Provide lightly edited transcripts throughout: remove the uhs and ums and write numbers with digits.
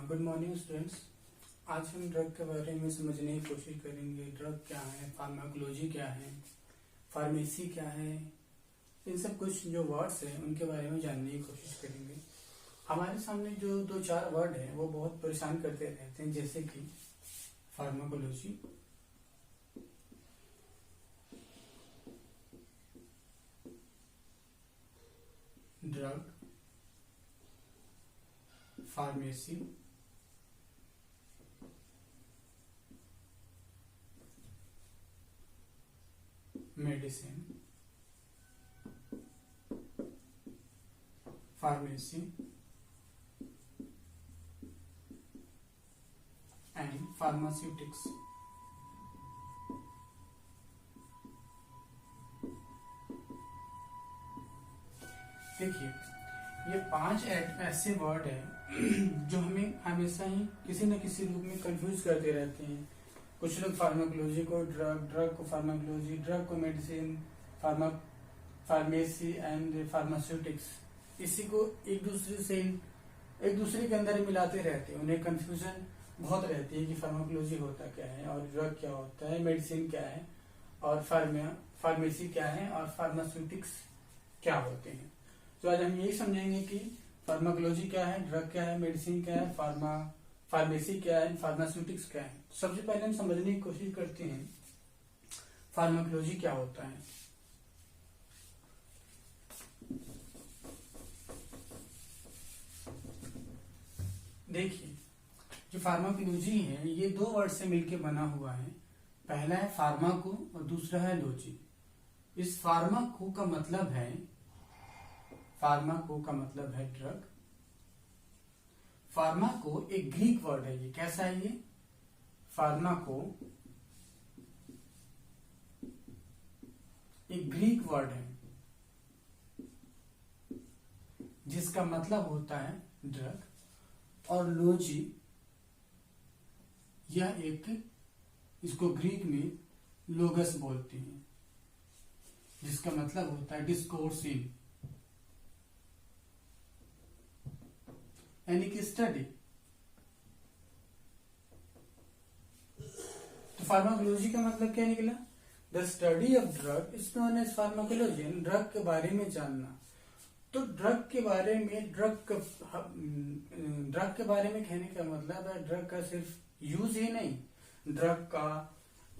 Good morning students. आज हम drug के बारे में समझने की कोशिश करेंगे। ड्रग क्या है, फार्माकोलॉजी क्या है, फार्मेसी क्या है, इन सब कुछ जो वर्ड्स हैं उनके बारे में जानने की कोशिश करेंगे। हमारे सामने जो दो चार वर्ड हैं वो बहुत परेशान करते रहते हैं, जैसे कि pharmacology, drug, pharmacy, medicine, pharmacy and pharmaceutics. देखिए, ये पांच ऐसे वर्ड हैं जो हमें हमेशा ही किसी न किसी रूप में कंफ्यूज करते रहते हैं। कुछ लोग फार्माकोलॉजी को ड्रग, ड्रग को फार्माकोलॉजी, ड्रग को मेडिसिन, फार्मेसी एंड फार्मास्यूटिक्स, इसी को एक दूसरे के अंदर मिलाते रहते हैं। उन्हें कंफ्यूजन बहुत रहती है कि फार्माकोलॉजी होता क्या है और ड्रग क्या होता है, मेडिसिन क्या है और फार्मेसी क्या है और फार्मास्यूटिक्स क्या होते हैं। तो आज हम यही समझेंगे कि फार्माकोलॉजी क्या है, ड्रग क्या है, मेडिसिन क्या है, फार्मेसी क्या है, फार्मास्यूटिक्स क्या है। सबसे पहले हम समझने की कोशिश करते हैं फार्माकोलॉजी क्या होता है। देखिए, जो फार्माकोलॉजी है ये दो वर्ड से मिलकर बना हुआ है। पहला है फार्माको और दूसरा है लॉजी। इस फार्माको का मतलब है ड्रग। फार्माको एक ग्रीक वर्ड है। ये कैसा है? ये फार्माको एक ग्रीक वर्ड है जिसका मतलब होता है ड्रग। और लॉजी यह इसको ग्रीक में लोगस बोलते हैं, जिसका मतलब होता है डिस्कोर्सिंग, यानी कि स्टडी। तो फार्माकोलॉजी का मतलब क्या निकला? The study of drug is known as pharmacology. Drug के बारे में जानना। तो ड्रग के बारे में कहने का मतलब है ड्रग का सिर्फ यूज ही नहीं, ड्रग का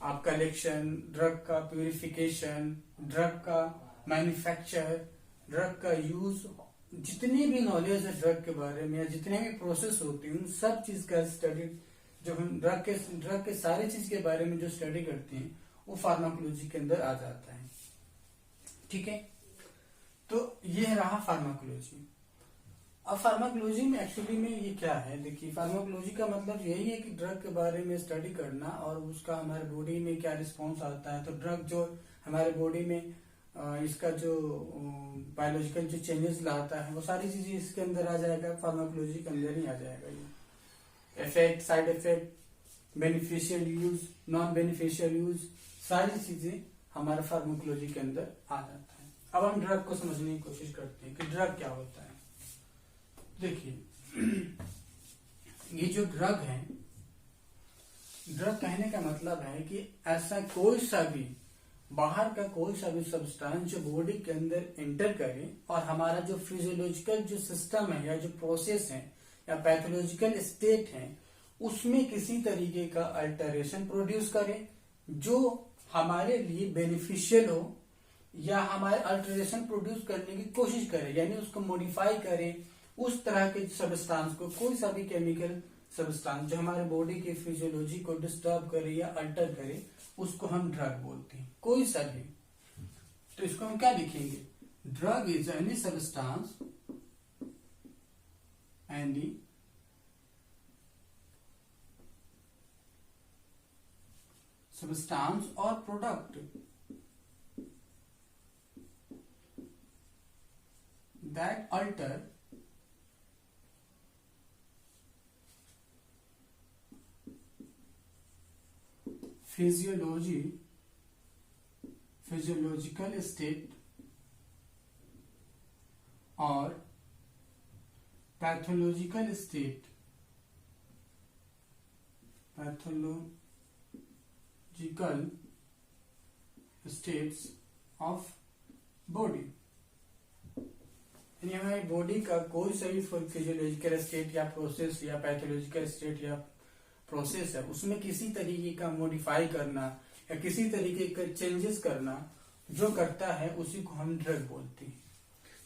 आप कलेक्शन, ड्रग का प्यूरिफिकेशन, ड्रग का मैन्युफैक्चर, ड्रग का यूज, जितनी भी नॉलेज है ड्रग के बारे में या जितने भी प्रोसेस होती है उन सब चीज का स्टडी, जो हम ड्रग के सारे चीज के बारे में जो स्टडी करते हैं वो फार्माकोलॉजी के अंदर आ जाता है। ठीक है, तो ये रहा फार्माकोलॉजी। अब फार्माकोलॉजी में एक्चुअली में ये क्या है? देखिए, फार्माकोलॉजी का मतलब यही है कि ड्रग के बारे में स्टडी करना और उसका हमारे बॉडी में क्या रिस्पॉन्स आता है। तो ड्रग जो हमारे बॉडी में इसका जो बायोलॉजिकल जो चेंजेस लाता है वो सारी चीजें इसके अंदर आ जाएगा, फार्माकोलॉजी के अंदर ही आ जाएगा। ये effect, side effect, beneficial use, non beneficial use, सारी चीजें हमारे फार्माकोलॉजी के अंदर आ जाता है। अब हम ड्रग को समझने की कोशिश करते हैं कि ड्रग क्या होता है। देखिए, ये जो ड्रग है, ड्रग कहने का मतलब है कि ऐसा कोई सा भी बाहर का कोई सा भी सब्सटेंस जो बॉडी के अंदर एंटर करे और हमारा जो फिजियोलॉजिकल जो सिस्टम है या जो प्रोसेस है या पैथोलॉजिकल स्टेट है उसमें किसी तरीके का अल्टरेशन प्रोड्यूस करे जो हमारे लिए बेनिफिशियल हो, या हमारे अल्टरेशन प्रोड्यूस करने की कोशिश करे, यानी उसको मॉडिफाई करे, उस तरह के सब्सटेंस को, कोई सा भी केमिकल सब्सटेंस जो हमारे बॉडी के फिजियोलॉजी को डिस्टर्ब करे या अल्टर करे, उसको हम ड्रग बोलते हैं, कोई सा भी। तो इसको हम क्या लिखेंगे? Drug is any substance or product that alter physiological state or pathological state pathological states of body, यानी हमारी बॉडी का कोई सा भी फिजियोलॉजिकल स्टेट या प्रोसेस या पैथोलॉजिकल स्टेट या प्रोसेस है, उसमें किसी तरीके का मॉडिफाई करना या किसी तरीके का चेंजेस करना जो करता है उसी को हम ड्रग बोलते हैं।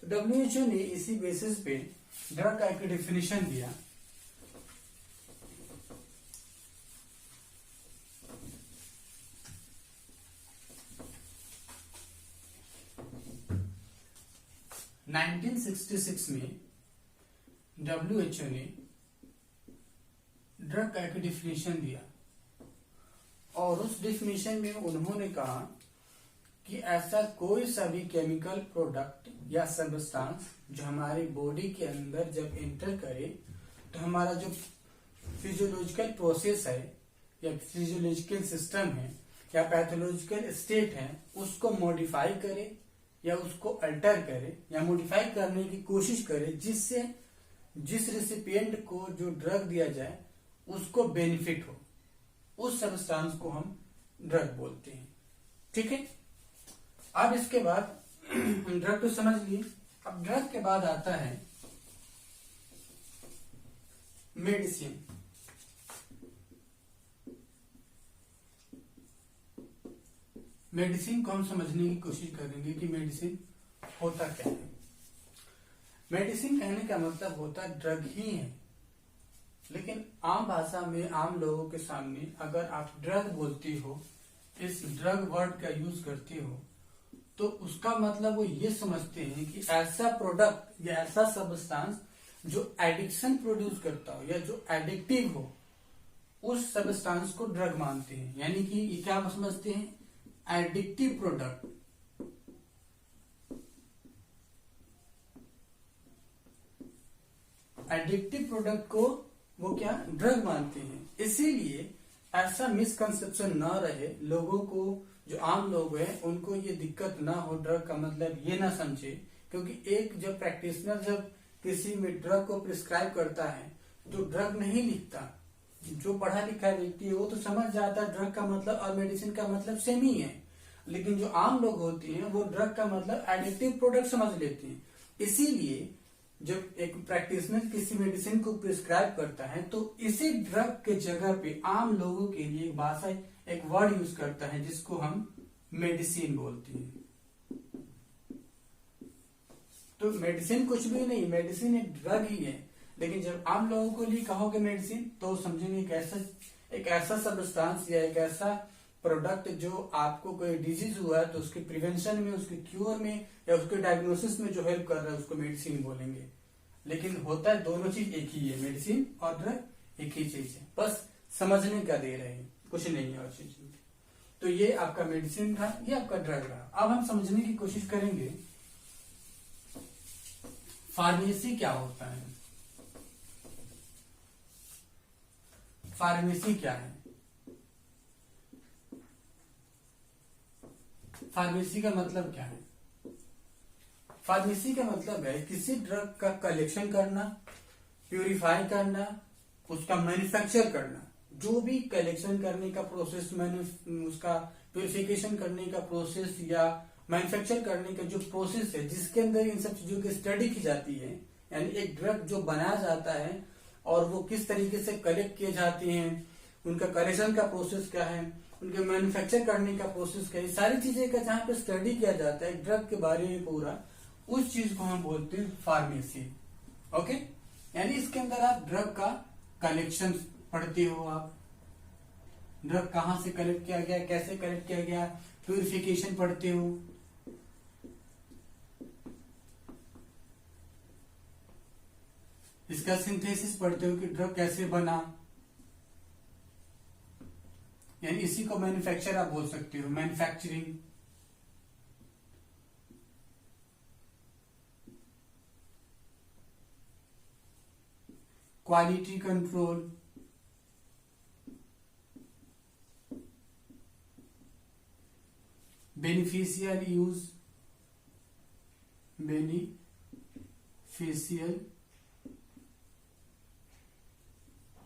तो WHO ने इसी बेसिस पे ड्रग का एक डेफिनेशन दिया। में 1966 में WHO ने ड्रग का एक डेफिनेशन दिया और उस डेफिनेशन में उन्होंने कहा कि ऐसा कोई सा भी केमिकल प्रोडक्ट या सब्सटेंस जो हमारी बॉडी के अंदर जब एंटर करे तो हमारा जो फिजियोलॉजिकल प्रोसेस है या फिजियोलॉजिकल सिस्टम है या पैथोलॉजिकल स्टेट है उसको मॉडिफाई करे या उसको अल्टर करे या मॉडिफाई करने की कोशिश करे, जिससे जिस रेसिपिएंट को जो ड्रग दिया जाए उसको बेनिफिट हो, उस सब्सटेंस को हम ड्रग बोलते हैं। ठीक है, अब इसके बाद ड्रग तो समझ लिए। अब ड्रग के बाद आता है मेडिसिन। मेडिसिन को हम समझने की कोशिश करेंगे कि मेडिसिन होता क्या है। मेडिसिन कहने का मतलब होता है ड्रग ही है, लेकिन आम भाषा में आम लोगों के सामने अगर आप ड्रग बोलती हो, इस ड्रग वर्ड का यूज करती हो, तो उसका मतलब वो ये समझते हैं कि ऐसा प्रोडक्ट या ऐसा सब्सटेंस जो एडिक्शन प्रोड्यूस करता हो या जो एडिक्टिव हो, उस सब्सटेंस को ड्रग मानते हैं। यानी कि ये क्या समझते हैं, एडिक्टिव प्रोडक्ट। एडिक्टिव प्रोडक्ट को वो क्या ड्रग मानते हैं। इसीलिए ऐसा मिसकंसेप्शन ना रहे लोगों को, जो आम लोग हैं उनको ये दिक्कत ना हो, ड्रग का मतलब ये ना समझे, क्योंकि एक जब प्रैक्टिशनर जब किसी में ड्रग को प्रिस्क्राइब करता है तो ड्रग नहीं लिखता। जो पढ़ा लिखा व्यक्ति है वो तो समझ जाता है ड्रग का मतलब और मेडिसिन का मतलब सेम ही है, लेकिन जो आम लोग होते हैं वो ड्रग का मतलब एडिक्टिव प्रोडक्ट समझ लेते हैं। इसीलिए जब एक प्रैक्टिशनर किसी मेडिसिन को प्रिस्क्राइब करता है तो इसी ड्रग के जगह पे आम लोगों के लिए एक भाषा, एक वर्ड यूज करता है जिसको हम मेडिसिन बोलते हैं। तो मेडिसिन कुछ भी नहीं, मेडिसिन एक ड्रग ही है, लेकिन जब आम लोगों को लिए कहोगे मेडिसिन तो समझेंगे एक ऐसा सब्सटेंस या एक ऐसा प्रोडक्ट जो आपको कोई डिजीज हुआ है तो उसके प्रिवेंशन में, उसके क्योर में या उसके डायग्नोसिस में जो हेल्प कर रहा है उसको मेडिसिन बोलेंगे। लेकिन होता है दोनों चीज एक ही है, मेडिसिन और ड्रग एक ही चीज है, बस समझने का दे रहे हैं, कुछ नहीं है और चीज। तो ये आपका मेडिसिन था, ये आपका ड्रग रहा। अब हम समझने की कोशिश करेंगे फार्मेसी क्या होता है। फार्मेसी क्या है? फार्मेसी का मतलब क्या है? फार्मेसी का मतलब है किसी ड्रग का कलेक्शन करना, प्यूरिफाई करना, उसका मैन्युफैक्चर करना। जो भी कलेक्शन करने का प्रोसेस, उसका प्यूरिफिकेशन करने का प्रोसेस या मैन्युफैक्चर करने का जो प्रोसेस है जिसके अंदर इन सब चीजों की स्टडी की जाती है, यानी एक ड्रग जो बनाया जाता है और वो किस तरीके से कलेक्ट किए जाते हैं, उनका कलेक्शन का प्रोसेस क्या है, उनके मैन्युफैक्चर करने का प्रोसेस क्या है, सारी चीजें का जहाँ पे स्टडी किया जाता है ड्रग के बारे में पूरा, उस चीज को हम बोलते हैं फार्मेसी। ओके, यानी इसके अंदर आप ड्रग का कलेक्शन पढ़ते हो, आप ड्रग कहाँ से कलेक्ट किया गया, कैसे कलेक्ट किया गया, प्यूरिफिकेशन पढ़ते हो। इसका सिंथेसिस पढ़ते हो कि ड्रग कैसे बना, यानी इसी को मैन्युफैक्चर आप बोल सकते हो, manufacturing. Quality control, beneficial use, beneficial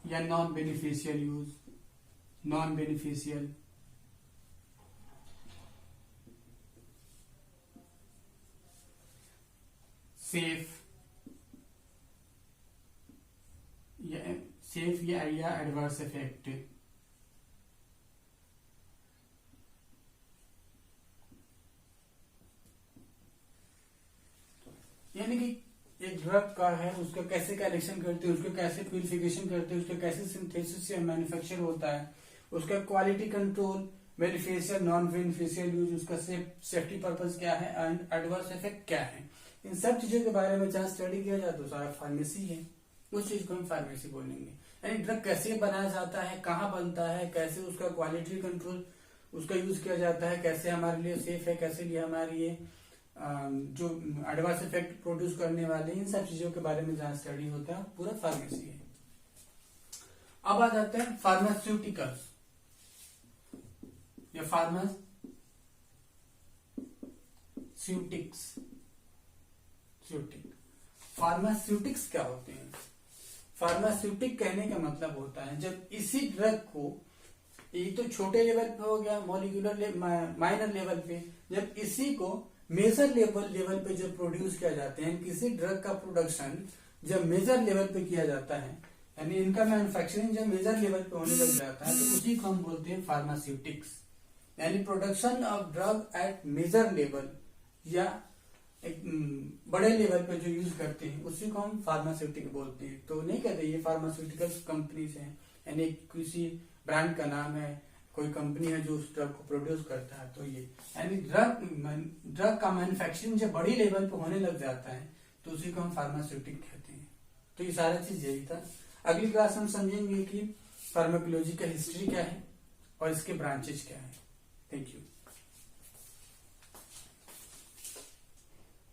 या non beneficial use, non beneficial, safe या एडवर्स इफेक्ट। यानी कि एक ड्रग का है, उसका कैसे कलेक्शन करते हैं, उसको कैसे प्यूरिफिकेशन करते हैं, उसका कैसे सिंथेसिस या मैन्युफैक्चर होता है, उसका quality control, beneficial non beneficial use, उसका सेफ्टी पर्पस क्या है एंड एडवर्स इफेक्ट क्या है, इन सब चीजों के बारे में जहाँ स्टडी किया जाए तो सारा फार्मेसी है, उस चीज को हम फार्मेसी बोलेंगे। यानी ड्रग कैसे बनाया जाता है, कहाँ बनता है, कैसे उसका क्वालिटी कंट्रोल, उसका यूज किया जाता है, कैसे हमारे लिए सेफ है, कैसे लिए हमारे लिए जो एडवर्स इफेक्ट प्रोड्यूस करने वाले, इन सब चीजों के बारे में जहाँ स्टडी होता है पूरा फार्मेसी है। अब आ जाते हैं फार्मास्यूटिकल्स या फार्मास्यूटिक्स क्या होते हैं? फार्मास्यूटिक कहने का मतलब होता है जब इसी ड्रग को, ये तो छोटे लेवल पे हो गया, मॉलिक्यूलर माइनर लेवल पे, जब इसी को मेजर लेवल पे जब प्रोड्यूस किया जाते हैं, किसी ड्रग का प्रोडक्शन जब मेजर लेवल पे किया जाता है, यानी इनका मैन्युफैक्चरिंग जब मेजर लेवल पे होने लग जाता है, तो उसी को हम बोलते हैं फार्मास्यूटिक्स। यानी production of drug at major level या एक बड़े लेवल पे जो यूज करते हैं उसी को हम फार्मास्यूटिक बोलते हैं। तो नहीं कहते ये फार्मास्यूटिकल्स कंपनीज हैं, यानी किसी ब्रांड का नाम है, कोई कंपनी है जो उस ड्रग को प्रोड्यूस करता है, तो ये यानी ड्रग का मैन्युफैक्चरिंग जब बड़ी लेवल पे होने लग जाता है तो उसी को हम फार्मास्यूटिक कहते हैं। तो ये सारा चीज यही था। अगली क्लास हम समझेंगे कि फार्माकोलॉजी का हिस्ट्री क्या है और इसके ब्रांचेज क्या है। Thank you.